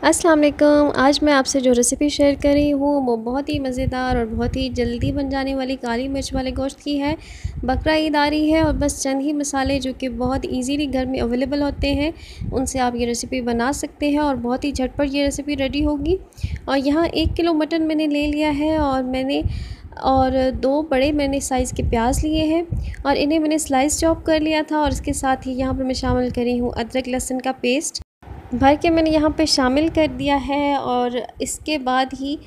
अस्सलाम वालेकुम। आज मैं आपसे जो रेसिपी शेयर कर रही हूँ वो बहुत ही मज़ेदार और बहुत ही जल्दी बन जाने वाली काली मिर्च वाले गोश्त की है। बकरा ईद आ रही है और बस चंद ही मसाले जो कि बहुत इजीली घर में अवेलेबल होते हैं उनसे आप ये रेसिपी बना सकते हैं और बहुत ही झटपट ये रेसिपी रेडी होगी। और यहाँ 1 किलो मटन मैंने ले लिया है और 2 बड़े मैंने साइज़ के प्याज लिए हैं और इन्हें मैंने स्लाइस चॉप कर लिया था। और इसके साथ ही यहाँ पर मैं शामिल करी हूँ अदरक लहसुन का पेस्ट भर के मैंने यहाँ पे शामिल कर दिया है। और इसके बाद ही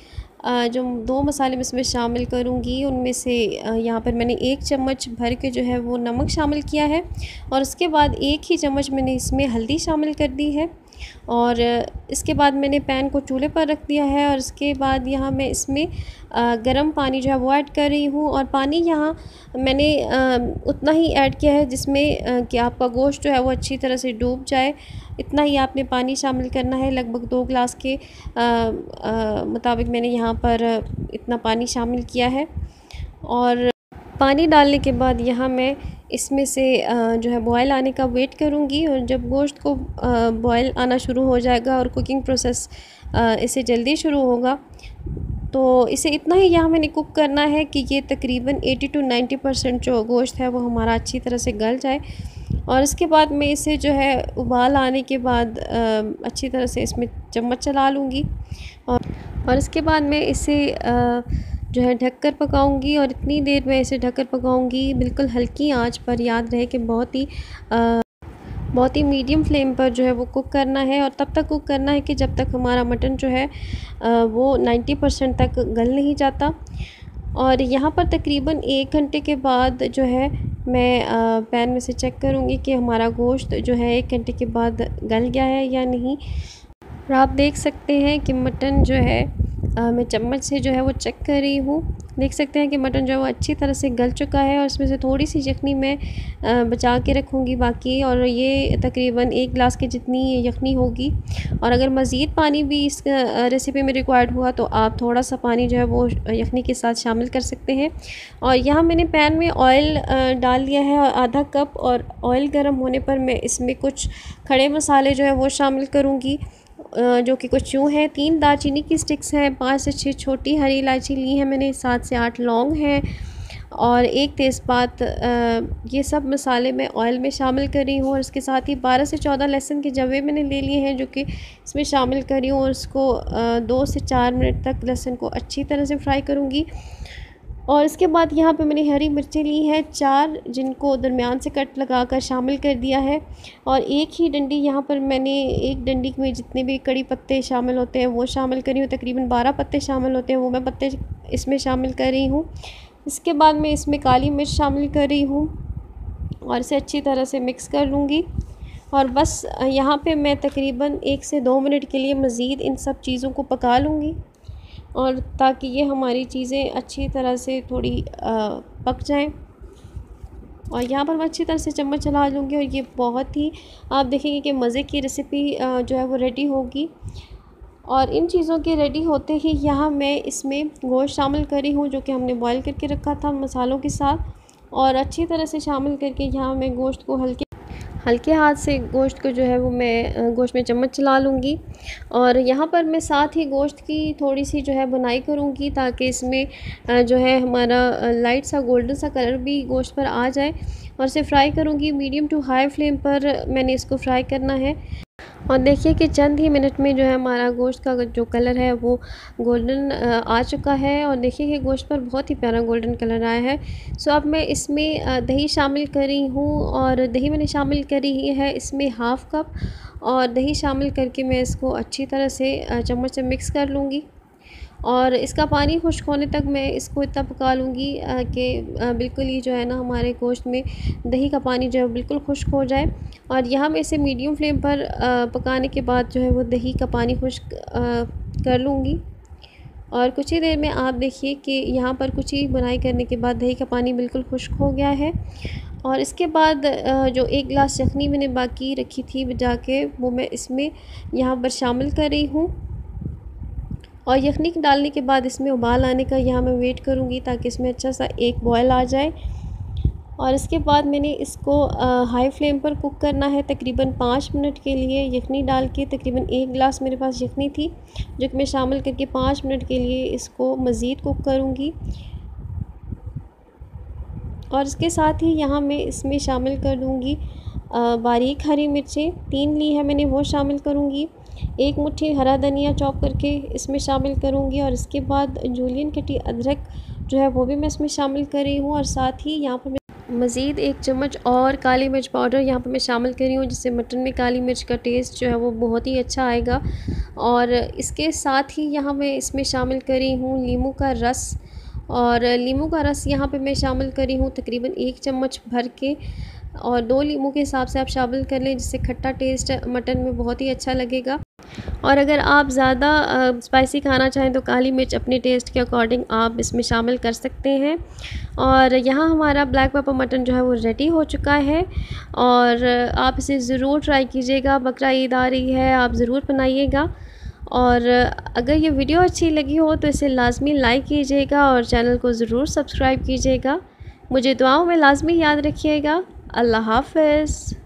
जो 2 मसाले मैं इसमें शामिल करूँगी उनमें से यहाँ पर मैंने 1 चम्मच भर के जो है वो नमक शामिल किया है और उसके बाद 1 ही चम्मच मैंने इसमें हल्दी शामिल कर दी है। और इसके बाद मैंने पैन को चूल्हे पर रख दिया है और इसके बाद यहाँ मैं इसमें गर्म पानी जो है वो ऐड कर रही हूँ। और पानी यहाँ मैंने उतना ही ऐड किया है जिसमें कि आपका गोश्त जो है वो अच्छी तरह से डूब जाए। इतना ही आपने पानी शामिल करना है। लगभग 2 गिलास के मुताबिक मैंने यहाँ पर इतना पानी शामिल किया है। और पानी डालने के बाद यहाँ मैं इसमें से जो है बॉयल आने का वेट करूँगी। और जब गोश्त को बॉयल आना शुरू हो जाएगा और कुकिंग प्रोसेस इसे जल्दी शुरू होगा तो इसे इतना ही यहाँ मैंने कुक करना है कि ये तकरीबन 80 to 90% जो गोश्त है वो हमारा अच्छी तरह से गल जाए। और इसके बाद मैं इसे जो है उबाल आने के बाद अच्छी तरह से इसमें चम्मच चला लूँगी। और इसके बाद मैं इसे जो है ढक कर पकाऊँगी। और इतनी देर मैं इसे ढक कर पकाऊँगी बिल्कुल हल्की आंच पर। याद रहे कि बहुत ही मीडियम फ्लेम पर जो है वो कुक करना है। और तब तक कुक करना है कि जब तक हमारा मटन जो है वो 90% तक गल नहीं जाता। और यहाँ पर तकरीबन 1 घंटे के बाद जो है मैं पैन में से चेक करूँगी कि हमारा गोश्त जो है 1 घंटे के बाद गल गया है या नहीं। और आप देख सकते हैं कि मटन जो है मैं चम्मच से जो है वो चेक कर रही हूँ। देख सकते हैं कि मटन जो है वो अच्छी तरह से गल चुका है और इसमें से थोड़ी सी यखनी मैं बचा के रखूँगी बाकी। और ये तकरीबन 1 गिलास की जितनी यखनी होगी। और अगर मज़ीद पानी भी इस रेसिपी में रिक्वायर्ड हुआ तो आप थोड़ा सा पानी जो है वो यखनी के साथ शामिल कर सकते हैं। और यहाँ मैंने पैन में ऑयल डाल लिया है और आधा कप। और ऑयल गर्म होने पर मैं इसमें कुछ खड़े मसाले जो है वो शामिल करूँगी जो कि कुछ यूँ हैं। 3 दालचीनी की स्टिक्स हैं, 5 से 6 छोटी हरी इलायची ली है मैंने, 7 से 8 लौंग हैं और 1 तेज़पात। ये सब मसाले मैं ऑयल में शामिल कर रही हूँ। और इसके साथ ही 12 से 14 लहसुन के जवे मैंने ले लिए हैं जो कि इसमें शामिल कर रही हूँ। और इसको 2 से 4 मिनट तक लहसुन को अच्छी तरह से फ्राई करूँगी। और इसके बाद यहाँ पे मैंने हरी मिर्चें ली हैं 4 जिनको दरमियान से कट लगाकर शामिल कर दिया है। और 1 ही डंडी यहाँ पर मैंने 1 डंडी में जितने भी कड़ी पत्ते शामिल होते हैं वो शामिल करी हूँ। तकरीबन 12 पत्ते शामिल होते हैं वो मैं पत्ते इसमें शामिल कर रही हूँ। इसके बाद मैं इसमें काली मिर्च शामिल कर रही हूँ और इसे अच्छी तरह से मिक्स कर लूँगी। और बस यहाँ पे मैं तकरीबन 1 से 2 मिनट के लिए मज़ीद इन सब चीज़ों को पका लूँगी और ताकि ये हमारी चीज़ें अच्छी तरह से थोड़ी पक जाएं। और यहाँ पर मैं अच्छी तरह से चम्मच चला लूँगी और ये बहुत ही आप देखेंगे कि मज़े की रेसिपी जो है वो रेडी होगी। और इन चीज़ों के रेडी होते ही यहाँ मैं इसमें गोश्त शामिल करी हूँ जो कि हमने बॉयल करके रखा था मसालों के साथ। और अच्छी तरह से शामिल करके यहाँ मैं गोश्त को हल्के हाथ से गोश्त को जो है वो मैं गोश्त में चम्मच चला लूँगी। और यहाँ पर मैं साथ ही गोश्त की थोड़ी सी जो है बुनाई करूँगी ताकि इसमें जो है हमारा लाइट सा गोल्डन सा कलर भी गोश्त पर आ जाए। और इसे फ्राई करूँगी मीडियम टू हाई फ्लेम पर मैंने इसको फ्राई करना है। और देखिए कि चंद ही मिनट में जो है हमारा गोश्त का जो कलर है वो गोल्डन आ चुका है। और देखिए कि गोश्त पर बहुत ही प्यारा गोल्डन कलर आया है। सो अब मैं इसमें दही शामिल कर रही हूँ। और दही मैंने शामिल करी है इसमें हाफ़ कप। और दही शामिल करके मैं इसको अच्छी तरह से चम्मच से मिक्स कर लूँगी। और इसका पानी खुश्क होने तक मैं इसको इतना पका लूँगी कि बिल्कुल ही जो है ना हमारे गोश्त में दही का पानी जो है बिल्कुल खुश्क हो जाए। और यहाँ मैं इसे मीडियम फ्लेम पर पकाने के बाद जो है वो दही का पानी खुश्क कर लूँगी। और कुछ ही देर में आप देखिए कि यहाँ पर कुछ ही बुनाई करने के बाद दही का पानी बिल्कुल खुश्क हो गया है। और इसके बाद जो 1 गिलास यखनी मैंने बाकी रखी थी बचा के वो मैं इसमें यहाँ पर शामिल कर रही हूँ। और यखनी डालने के बाद इसमें उबाल आने का यहाँ मैं वेट करूँगी ताकि इसमें अच्छा सा एक बॉयल आ जाए। और इसके बाद मैंने इसको हाई फ्लेम पर कुक करना है तकरीबन 5 मिनट के लिए। यखनी डाल के तकरीबन 1 गिलास मेरे पास यखनी थी, जो कि मैं शामिल करके 5 मिनट के लिए इसको मज़ीद कुक करूँगी। और इसके साथ ही यहाँ मैं इसमें शामिल कर दूँगी बारीक हरी मिर्चें 3 ली है मैंने, वो शामिल करूँगी। 1 मुट्ठी हरा धनिया चॉप करके इसमें शामिल करूँगी। और इसके बाद जूलियन कटी अदरक जो है वो भी मैं इसमें शामिल कर रही हूँ। और साथ ही यहाँ पर मैं मज़ीद 1 चम्मच और काली मिर्च पाउडर यहाँ पर मैं शामिल कर रही हूँ, जिससे मटन में काली मिर्च का टेस्ट जो है वो बहुत ही अच्छा आएगा। और इसके साथ ही यहाँ मैं इसमें शामिल कर रही हूँ नींबू का रस। और नींबू का रस यहाँ पे मैं शामिल करी हूँ तकरीबन 1 चम्मच भर के, और 2 नींबू के हिसाब से आप शामिल कर लें, जिससे खट्टा टेस्ट मटन में बहुत ही अच्छा लगेगा। और अगर आप ज़्यादा स्पाइसी खाना चाहें तो काली मिर्च अपने टेस्ट के अकॉर्डिंग आप इसमें शामिल कर सकते हैं। और यहाँ हमारा ब्लैक पेपर मटन जो है वो रेडी हो चुका है, और आप इसे ज़रूर ट्राई कीजिएगा। बकरा ईद आ रही है, आप ज़रूर बनाइएगा। और अगर ये वीडियो अच्छी लगी हो तो इसे लाज़मी लाइक कीजिएगा और चैनल को ज़रूर सब्सक्राइब कीजिएगा। मुझे दुआओं में लाज़मी याद रखिएगा। अल्लाह हाफ़िज़।